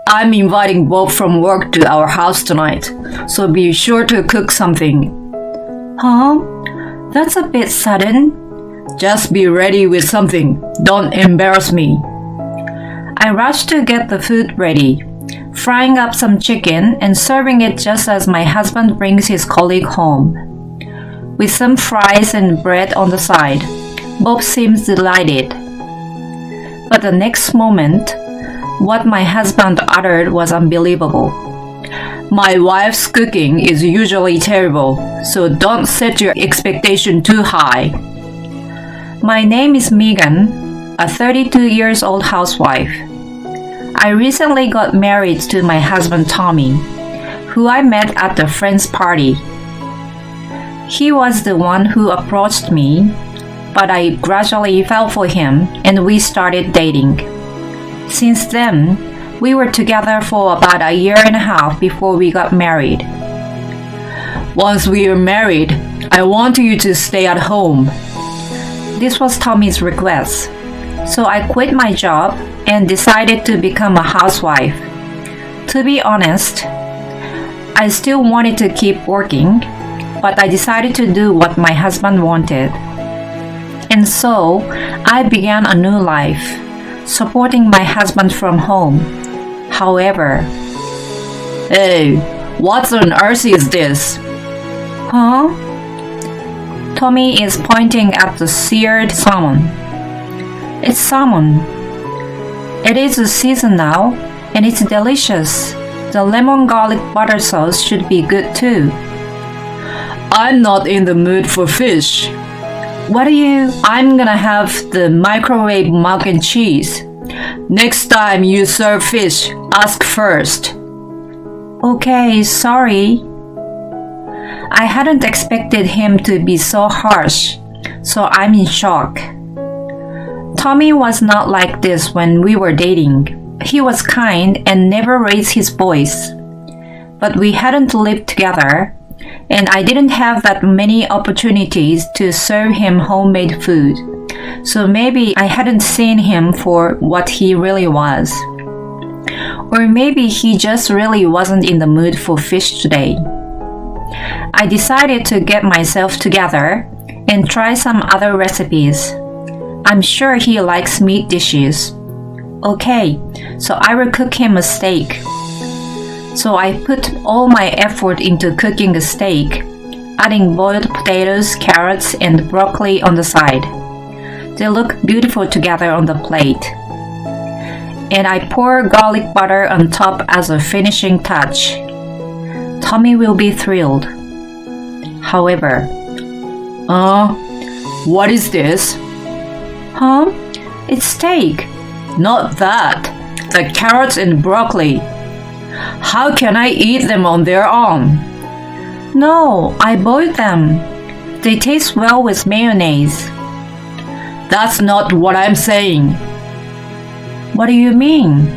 I'm inviting Bob from work to our house tonight, so be sure to cook something. Huh? That's a bit sudden. Just be ready with something. Don't embarrass me. I rushed to get the food ready, frying up some chicken and serving it just as my husband brings his colleague home. With some fries and bread on the side, Bob seems delighted. But the next moment, what my husband uttered was unbelievable. My wife's cooking is usually terrible, so don't set your expectation too high. My name is Megan, a 32 years old housewife. I recently got married to my husband Tommy, who I met at a friend's party. He was the one who approached me, but I gradually fell for him and we started dating. Since then, we were together for about a year and a half before we got married. Once we are married, I want you to stay at home. This was Tommy's request, so I quit my job and decided to become a housewife. To be honest, I still wanted to keep working, but I decided to do what my husband wanted. And so, I began a new life, supporting my husband from home. However, Hey, what on earth is this? huh? Tommy is pointing at the seared salmon. It's salmon. It is the season now, and it's delicious. The lemon garlic butter sauce should be good too. I'm not in the mood for fish. What are you? I'm gonna have the microwave mac and cheese. Next time you serve fish, ask first. Okay, sorry. I hadn't expected him to be so harsh, so I'm in shock. Tommy was not like this when we were dating. He was kind and never raised his voice. But we hadn't lived together, and I didn't have that many opportunities to serve him homemade food. So maybe I hadn't seen him for what he really was. Or maybe he just really wasn't in the mood for fish today. I decided to get myself together and try some other recipes. I'm sure he likes meat dishes. Okay, so I will cook him a steak. So I put all my effort into cooking a steak, adding boiled potatoes, carrots, and broccoli on the side. They look beautiful together on the plate. And I pour garlic butter on top as a finishing touch. Tommy will be thrilled. However, What is this? huh? It's steak. Not that. The carrots and broccoli. How can I eat them on their own? No, I boiled them. They taste well with mayonnaise. That's not what I'm saying. What do you mean?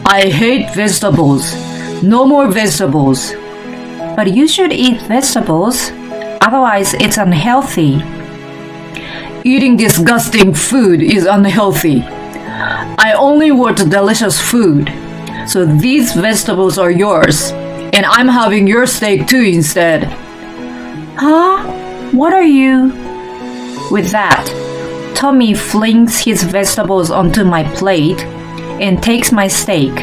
I hate vegetables. No more vegetables. But you should eat vegetables, otherwise it's unhealthy. Eating disgusting food is unhealthy. I only want delicious food. So these vegetables are yours, and I'm having your steak too instead. Huh? What are you? With that, Tommy flings his vegetables onto my plate and takes my steak.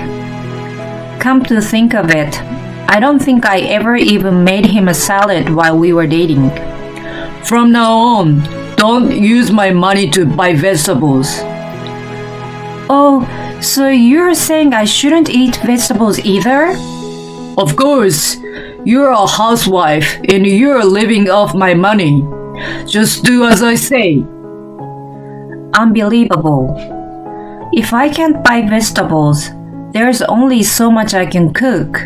Come to think of it, I don't think I ever even made him a salad while we were dating. From now on, don't use my money to buy vegetables. Oh, so you're saying I shouldn't eat vegetables either? Of course, you're a housewife and you're living off my money. Just do as I say. Unbelievable. If I can't buy vegetables, there's only so much I can cook.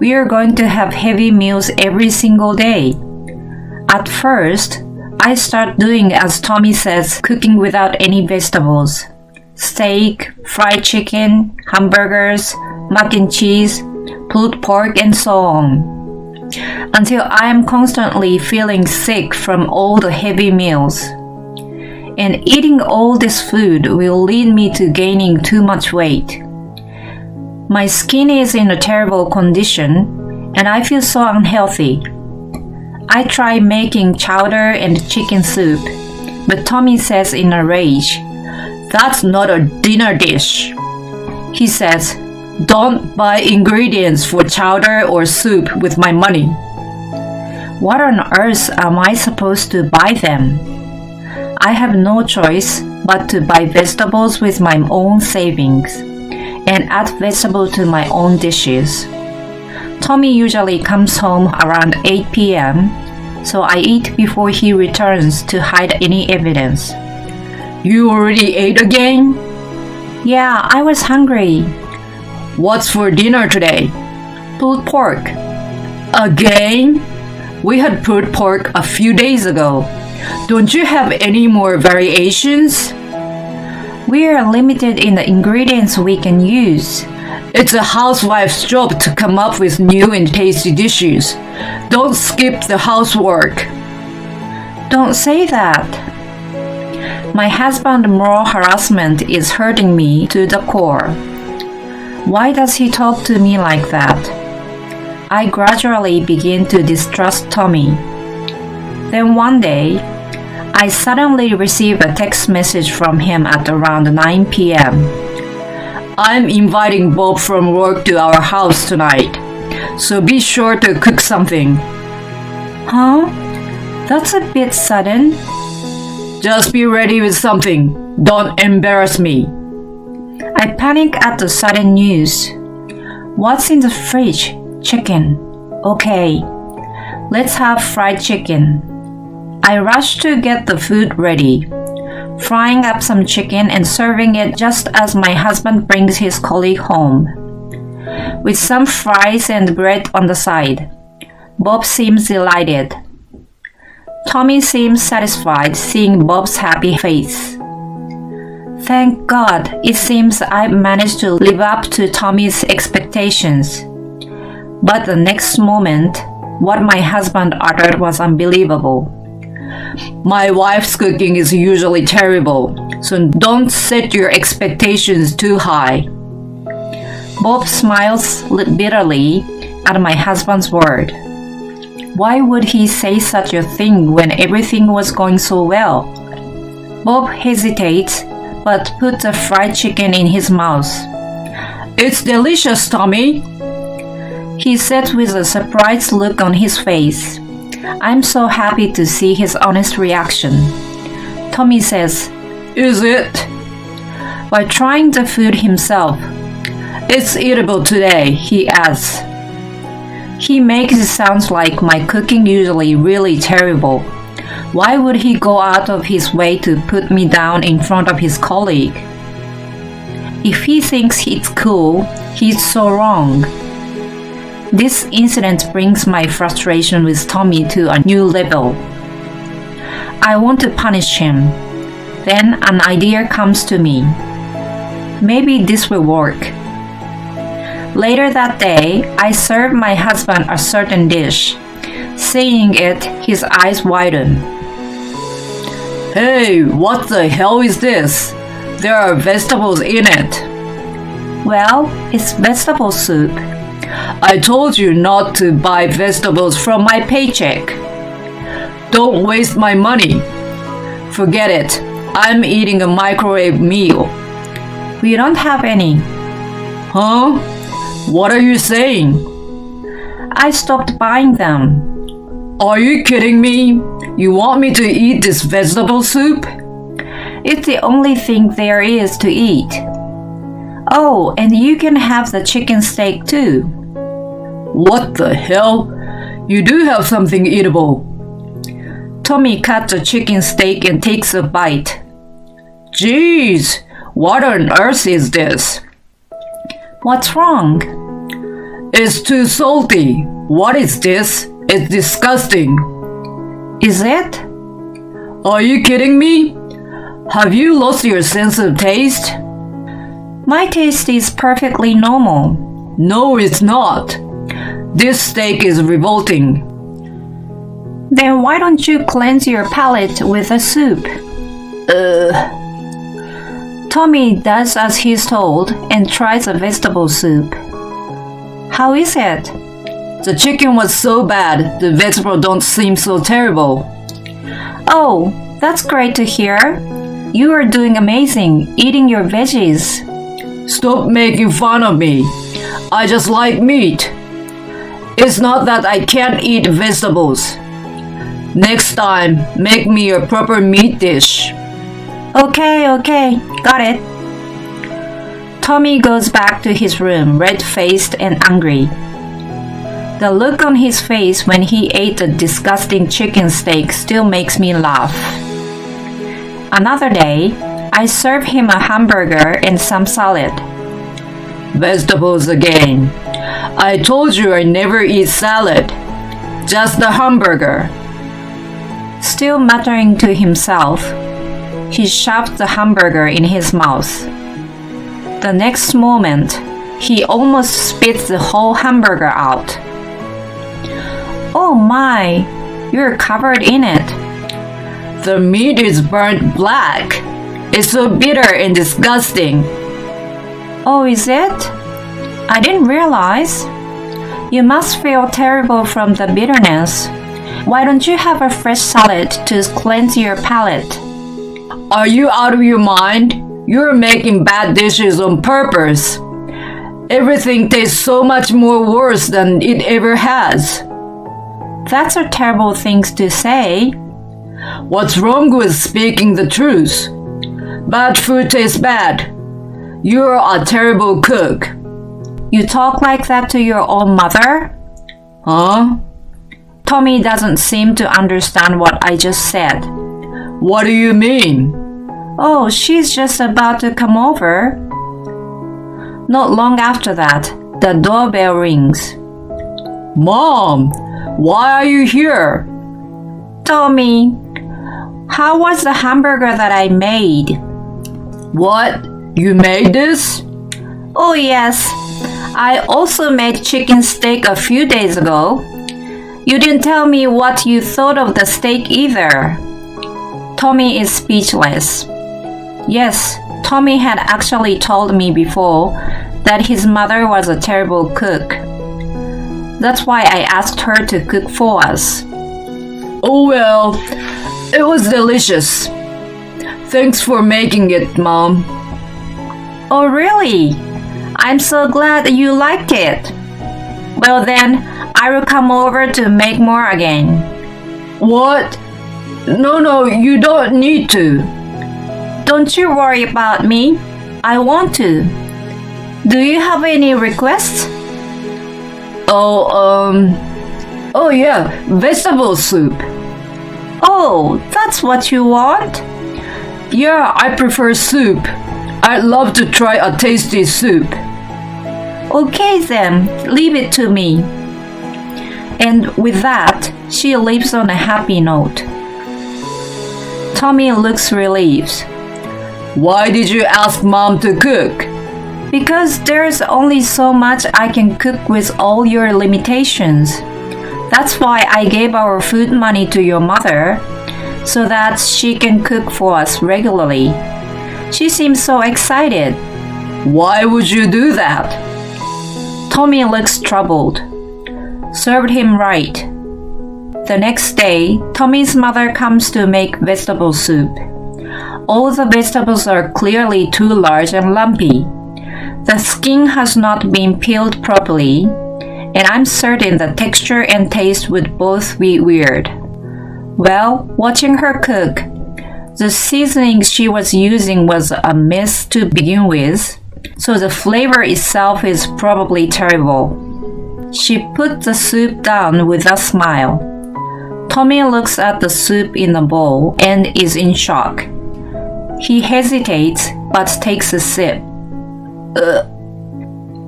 We are going to have heavy meals every single day. At first, I start doing as Tommy says, cooking without any vegetables. Steak, fried chicken, hamburgers, mac and cheese, pulled pork, and so on. Until I am constantly feeling sick from all the heavy meals. And eating all this food will lead me to gaining too much weight. My skin is in a terrible condition, and I feel so unhealthy. I try making chowder and chicken soup, but Tommy says in a rage, "That's not a dinner dish." He says, "Don't buy ingredients for chowder or soup with my money." "What on earth am I supposed to buy them?" I have no choice but to buy vegetables with my own savings and add vegetables to my own dishes. Tommy usually comes home around 8 p.m., so I eat before he returns to hide any evidence. "You already ate again?" Yeah, I was hungry. "What's for dinner today?" Pulled pork. Again? We had pulled pork a few days ago. Don't you have any more variations? We are limited in the ingredients we can use. It's a housewife's job to come up with new and tasty dishes. Don't skip the housework. Don't say that. My husband's moral harassment is hurting me to the core. Why does he talk to me like that? I gradually begin to distrust Tommy. Then one day, I suddenly receive a text message from him at around 9 p.m. "I'm inviting Bob from work to our house tonight, so be sure to cook something." Huh? That's a bit sudden. "Just be ready with something. Don't embarrass me." I panic at the sudden news. What's in the fridge? Chicken. Okay, let's have fried chicken. I rush to get the food ready, frying up some chicken and serving it just as my husband brings his colleague home, with some fries and bread on the side. Bob seems delighted. Tommy seems satisfied seeing Bob's happy face. Thank God, it seems I've managed to live up to Tommy's expectations. But the next moment, what my husband uttered was unbelievable. "My wife's cooking is usually terrible, so don't set your expectations too high." Bob smiles bitterly at my husband's word. Why would he say such a thing when everything was going so well? Bob hesitates, but puts a fried chicken in his mouth. "It's delicious, Tommy," he said with a surprised look on his face. I'm so happy to see his honest reaction. Tommy says, "Is it?" while trying the food himself. "It's eatable today," he adds. He makes it sound like my cooking usually really terrible. Why would he go out of his way to put me down in front of his colleague? If he thinks it's cool, he's so wrong. This incident brings my frustration with Tommy to a new level. I want to punish him. Then an idea comes to me. Maybe this will work. Later that day, I served my husband a certain dish. Seeing it, his eyes widen. "Hey, what the hell is this? There are vegetables in it." Well, it's vegetable soup. "I told you not to buy vegetables from my paycheck. Don't waste my money." "Forget it. I'm eating a microwave meal." We don't have any. "Huh? What are you saying?" I stopped buying them. "Are you kidding me? You want me to eat this vegetable soup?" It's the only thing there is to eat. Oh, and you can have the chicken steak too. "What the hell? You do have something eatable." Tommy cuts the chicken steak and takes a bite. "Geez, what on earth is this?" What's wrong? "It's too salty. What is this? It's disgusting." Is it? "Are you kidding me? Have you lost your sense of taste?" My taste is perfectly normal. "No, it's not. This steak is revolting." Then why don't you cleanse your palate with a soup? Tommy does as he's told and tries a vegetable soup. How is it? The chicken was so bad, the vegetables don't seem so terrible. Oh, that's great to hear. You are doing amazing, eating your veggies. Stop making fun of me. I just like meat. It's not that I can't eat vegetables. Next time, make me a proper meat dish. Okay, got it. Tommy goes back to his room, red-faced and angry. The look on his face when he ate the disgusting chicken steak still makes me laugh. Another day, I serve him a hamburger and some salad. Vegetables again. I told you I never eat salad. Just the hamburger. Still muttering to himself, he shoved the hamburger in his mouth. The next moment, he almost spit the whole hamburger out. Oh my, you're covered in it. The meat is burnt black. It's so bitter and disgusting. Oh, is it? I didn't realize. You must feel terrible from the bitterness. Why don't you have a fresh salad to cleanse your palate? Are you out of your mind? You're making bad dishes on purpose. Everything tastes so much more worse than it ever has. That's a terrible thing to say. What's wrong with speaking the truth? Bad food tastes bad. You're a terrible cook. You talk like that to your own mother? Huh? Tommy doesn't seem to understand what I just said. What do you mean? Oh, she's just about to come over. Not long after that, the doorbell rings. Mom, why are you here? Tommy, how was the hamburger that I made? What? You made this? Oh yes, I also made chicken steak a few days ago. You didn't tell me what you thought of the steak either. Tommy is speechless. Yes, Tommy had actually told me before that his mother was a terrible cook. That's why I asked her to cook for us. Oh well, it was delicious. Thanks for making it, Mom. Oh really? I'm so glad you liked it. Well then, I will come over to make more again. What? No, you don't need to. Don't you worry about me. I want to. Do you have any requests? Oh yeah, vegetable soup. Oh, that's what you want? Yeah, I prefer soup. I'd love to try a tasty soup. Okay then, leave it to me. And with that, she leaves on a happy note. Tommy looks relieved. Why did you ask Mom to cook? Because there's only so much I can cook with all your limitations. That's why I gave our food money to your mother, so that she can cook for us regularly. She seems so excited. Why would you do that? Tommy looks troubled. Served him right. The next day, Tommy's mother comes to make vegetable soup. All the vegetables are clearly too large and lumpy. The skin has not been peeled properly, and I'm certain the texture and taste would both be weird. Well, watching her cook, the seasoning she was using was a mess to begin with, so the flavor itself is probably terrible. She put the soup down with a smile. Tommy looks at the soup in the bowl and is in shock. He hesitates but takes a sip.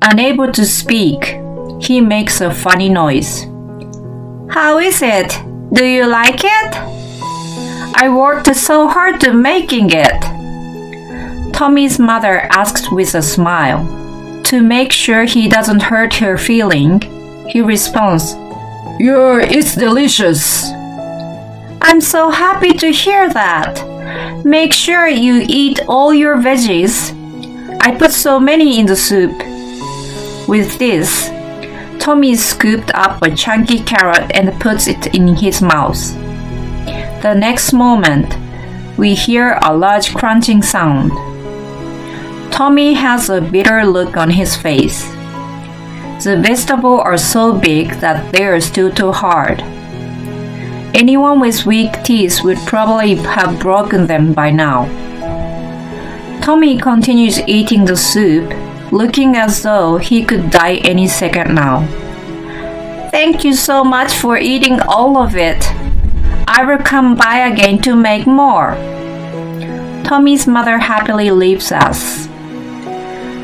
Unable to speak, he makes a funny noise. How is it? Do you like it? I worked so hard to making it. Tommy's mother asks with a smile. To make sure he doesn't hurt her feeling, he responds, It's delicious. I'm so happy to hear that. Make sure you eat all your veggies. I put so many in the soup. With this, Tommy scooped up a chunky carrot and puts it in his mouth. The next moment, we hear a large crunching sound. Tommy has a bitter look on his face. The vegetables are so big that they are still too hard. Anyone with weak teeth would probably have broken them by now. Tommy continues eating the soup, looking as though he could die any second now. Thank you so much for eating all of it. I will come by again to make more. Tommy's mother happily leaves us.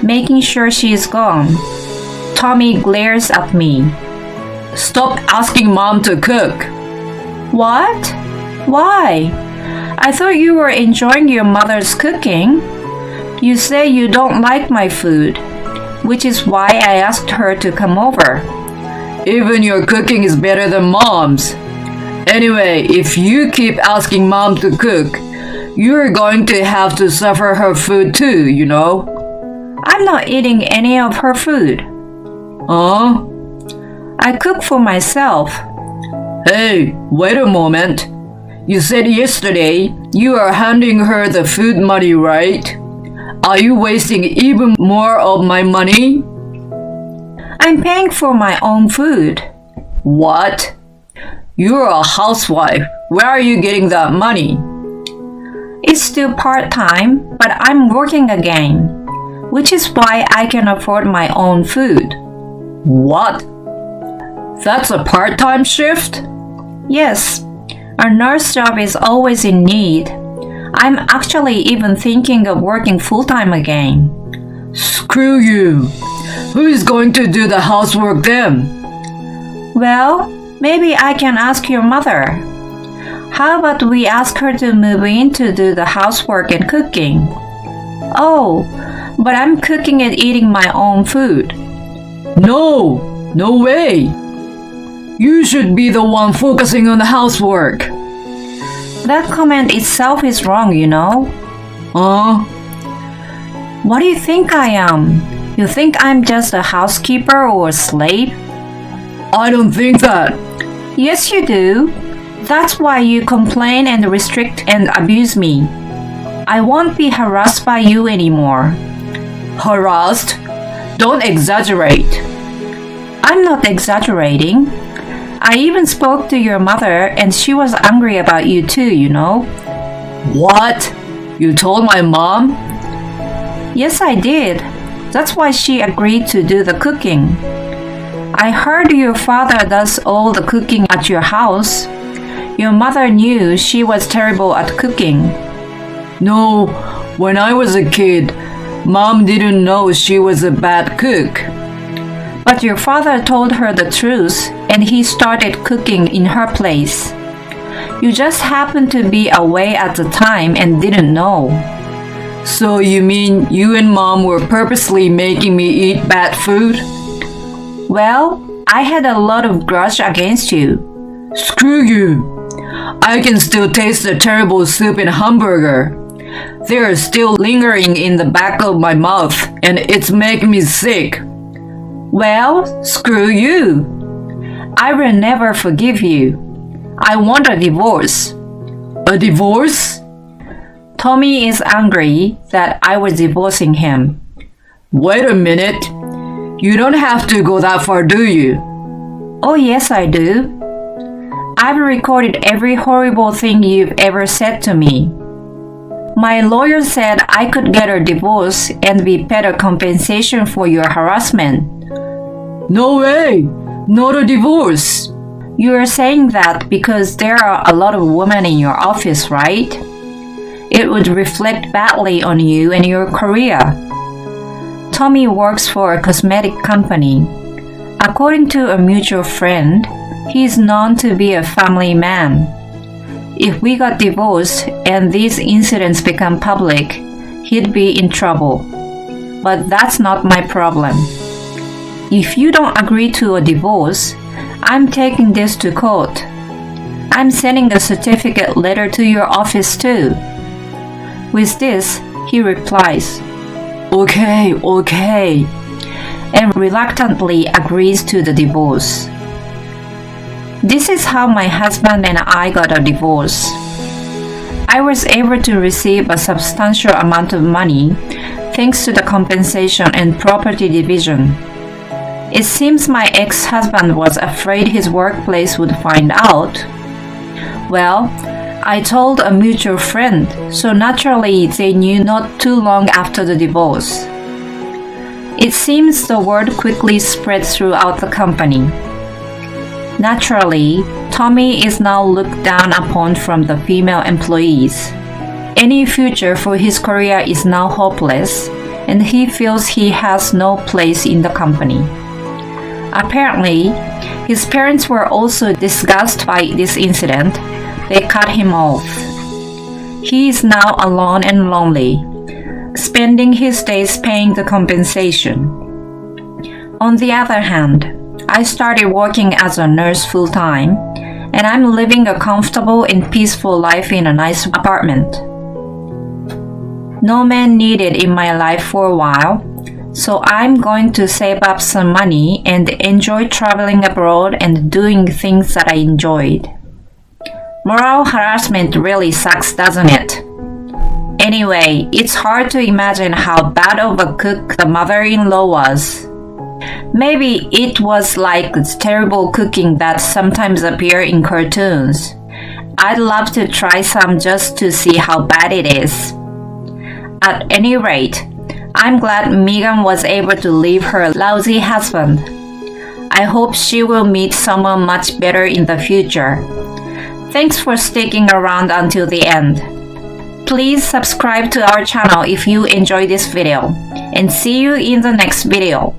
Making sure she is gone, Tommy glares at me. Stop asking Mom to cook. What? Why? I thought you were enjoying your mother's cooking. You say you don't like my food, which is why I asked her to come over. Even your cooking is better than Mom's. Anyway, if you keep asking Mom to cook, you're going to have to suffer her food too, you know. I'm not eating any of her food. Huh? I cook for myself. Hey, wait a moment. You said yesterday you are handing her the food money, right? Are you wasting even more of my money? I'm paying for my own food. What? You're a housewife. Where are you getting that money? It's still part-time, but I'm working again, which is why I can afford my own food. What? That's a part-time shift? Yes, a nurse job is always in need. I'm actually even thinking of working full-time again. Screw you. Who is going to do the housework then? Well, maybe I can ask your mother. How about we ask her to move in to do the housework and cooking? Oh, but I'm cooking and eating my own food. No, no way. You should be the one focusing on the housework. That comment itself is wrong, you know. What do you think I am? You think I'm just a housekeeper or a slave? I don't think that. Yes, you do. That's why you complain and restrict and abuse me. I won't be harassed by you anymore. Harassed? Don't exaggerate. I'm not exaggerating. I even spoke to your mother and she was angry about you too, you know. What? You told my mom? Yes, I did. That's why she agreed to do the cooking. I heard your father does all the cooking at your house. Your mother knew she was terrible at cooking. No, when I was a kid, Mom didn't know she was a bad cook. But your father told her the truth and he started cooking in her place. You just happened to be away at the time and didn't know. So you mean you and Mom were purposely making me eat bad food? Well, I had a lot of grudge against you. Screw you. I can still taste the terrible soup and hamburger. They are still lingering in the back of my mouth and it's making me sick. Well, screw you. I will never forgive you. I want a divorce. A divorce? Tommy is angry that I was divorcing him. Wait a minute. You don't have to go that far, do you? Oh, yes, I do. I've recorded every horrible thing you've ever said to me. My lawyer said I could get a divorce and be paid a compensation for your harassment. No way! Not a divorce! You are saying that because there are a lot of women in your office, right? It would reflect badly on you and your career. Tommy works for a cosmetic company. According to a mutual friend, he is known to be a family man. If we got divorced and these incidents become public, he'd be in trouble. But that's not my problem. If you don't agree to a divorce, I'm taking this to court. I'm sending a certificate letter to your office too. With this, he replies, Okay, okay. and reluctantly agrees to the divorce. This is how my husband and I got a divorce. I was able to receive a substantial amount of money thanks to the compensation and property division. It seems my ex-husband was afraid his workplace would find out. Well, I told a mutual friend, so naturally they knew not too long after the divorce. It seems the word quickly spread throughout the company. Naturally, Tommy is now looked down upon from the female employees. Any future for his career is now hopeless, and he feels he has no place in the company. Apparently, his parents were also disgusted by this incident. They cut him off. He is now alone and lonely, spending his days paying the compensation. On the other hand, I started working as a nurse full-time, and I'm living a comfortable and peaceful life in a nice apartment. No man needed in my life for a while, so I'm going to save up some money and enjoy traveling abroad and doing things that I enjoyed. Moral harassment really sucks, doesn't it? Anyway, it's hard to imagine how bad of a cook the mother-in-law was. Maybe it was like terrible cooking that sometimes appear in cartoons. I'd love to try some just to see how bad it is. At any rate, I'm glad Megan was able to leave her lousy husband. I hope she will meet someone much better in the future. Thanks for sticking around until the end. Please subscribe to our channel if you enjoyed this video, and see you in the next video.